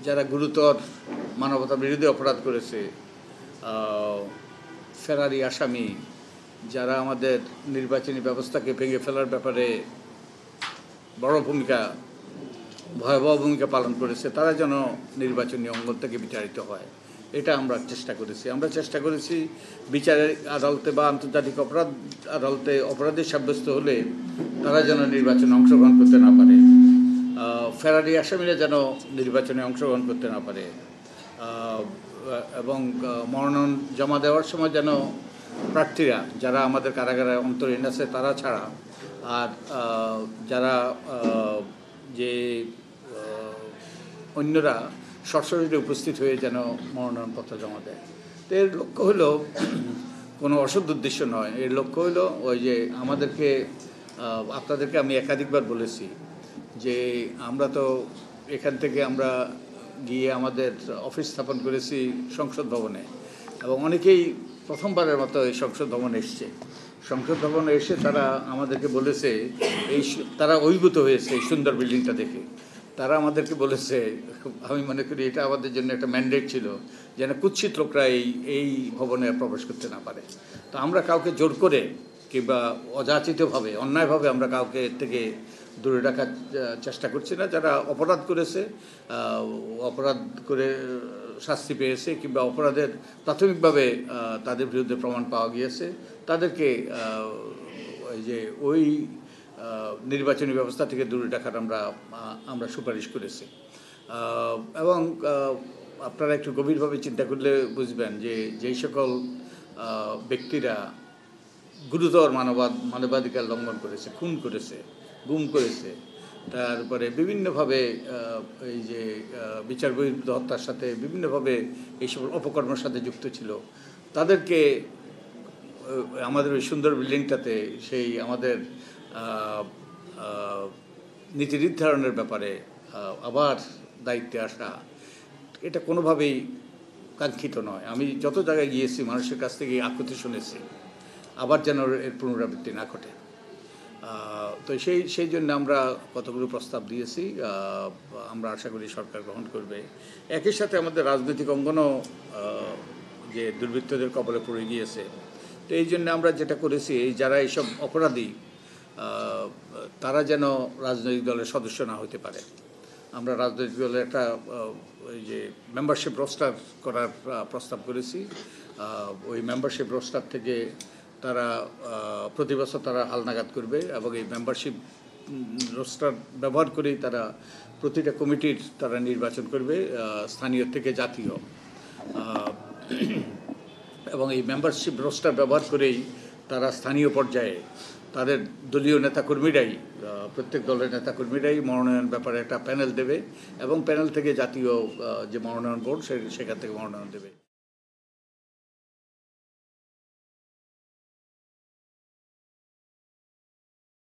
যারা গুরুতর মানবতা বিরোধী অপরাধ করেছে, ফেরারি আসামি, যারা আমাদের নির্বাচনী ব্যবস্থাকে ভেঙে ফেলার ব্যাপারে বড় ভূমিকা, ভয়াবহ ভূমিকা পালন করেছে, তারা যেন নির্বাচনী অঙ্গন থেকে বিচারিত হয়, এটা আমরা চেষ্টা করেছি। আমরা চেষ্টা করেছি বিচারের আদালতে বা আন্তর্জাতিক অপরাধ আদালতে অপরাধী সাব্যস্ত হলে তারা যেন নির্বাচনে অংশগ্রহণ করতে না পারে, ফেরারি আসামিরা যেন নির্বাচনে অংশগ্রহণ করতে না পারে, এবং মনোনয়ন জমা দেওয়ার সময় যেন প্রার্থীরা যারা আমাদের কারাগারে অন্তরীণ আছে তারা ছাড়া আর যারা যে অন্যরা সরাসরি উপস্থিত হয়ে যেন মনোনয়নপত্র জমা দেয়। তো এর লক্ষ্য হলো কোনো অসৎ উদ্দেশ্য নয়, এর লক্ষ্য হলো ওই যে আমাদেরকে, আপনাদেরকে আমি একাধিকবার বলেছি যে আমরা তো এখান থেকে আমরা গিয়ে আমাদের অফিস স্থাপন করেছি সংসদ ভবনে, এবং অনেকেই প্রথমবারের মতো এই সংসদ ভবনে এসছে। সংসদ ভবনে এসে তারা আমাদেরকে বলেছে, তারা অভিভূত হয়েছে এই সুন্দর বিল্ডিংটা দেখে। তারা আমাদেরকে বলেছে, আমি মনে করি এটা আমাদের জন্য একটা ম্যান্ডেট ছিল, যেন কুৎসিত লোকরা এই ভবনে প্রবেশ করতে না পারে। তো আমরা কাউকে জোর করে কিংবা অযাচিতভাবে অন্যায়ভাবে আমরা কাউকে থেকে দূরে রাখার চেষ্টা করছি না। যারা অপরাধ করেছে, অপরাধ করে শাস্তি পেয়েছে কিংবা অপরাধের প্রাথমিকভাবে তাদের বিরুদ্ধে প্রমাণ পাওয়া গিয়েছে, তাদেরকে ওই নির্বাচনী ব্যবস্থা থেকে দূরে রাখার আমরা সুপারিশ করেছি। এবং আপনারা একটু গভীরভাবে চিন্তা করলে বুঝবেন যে যেই সকল ব্যক্তিরা গুরুতর মানবাধিকার লঙ্ঘন করেছে, খুন করেছে, গুম করেছে, তারপরে বিভিন্নভাবে এই যে বিচার বহির্ভূত হত্যার সাথে বিভিন্নভাবে এই সকল অপকর্মের সাথে যুক্ত ছিল, তাদেরকে আমাদের ওই সুন্দর বিল্ডিংটাতে সেই আমাদের নীতি নির্ধারণের ব্যাপারে আবার দায়িত্বে আসা, এটা কোনোভাবেই কাঙ্ক্ষিত নয়। আমি যত জায়গায় গিয়েছি মানুষের কাছ থেকে আকুতি শুনেছি, আবার যেন এর পুনরাবৃত্তি না ঘটে। তো সেই জন্য আমরা কতগুলো প্রস্তাব দিয়েছি, আমরা আশা করি সরকার গ্রহণ করবে। একই সাথে আমাদের রাজনৈতিক অঙ্গনও যে দুর্বৃত্তদের কবলে পড়ে গিয়েছে, তো এই জন্য আমরা যেটা করেছি, যারা এইসব অপরাধী তারা যেন রাজনৈতিক দলের সদস্য না হতে পারে। আমরা রাজনৈতিক দলের একটা ওই যে মেম্বারশিপ রোস্টার করার প্রস্তাব করেছি। ওই মেম্বারশিপ রোস্টার থেকে তারা প্রতি বছর তারা হালনাগাদ করবে, এবং এই মেম্বারশিপ রোস্টার ব্যবহার করেই তারা প্রতিটা কমিটির তারা নির্বাচন করবে, স্থানীয় থেকে জাতীয়। এবং এই মেম্বারশিপ রোস্টার ব্যবহার করেই তারা স্থানীয় পর্যায়ে তাদের দলীয় নেতাকর্মীরাই, প্রত্যেক দলের নেতাকর্মীরাই মনোনয়ন ব্যাপারে একটা প্যানেল দেবে, এবং প্যানেল থেকে জাতীয় যে মনোনয়ন বোর্ড সেখান থেকে মনোনয়ন দেবে।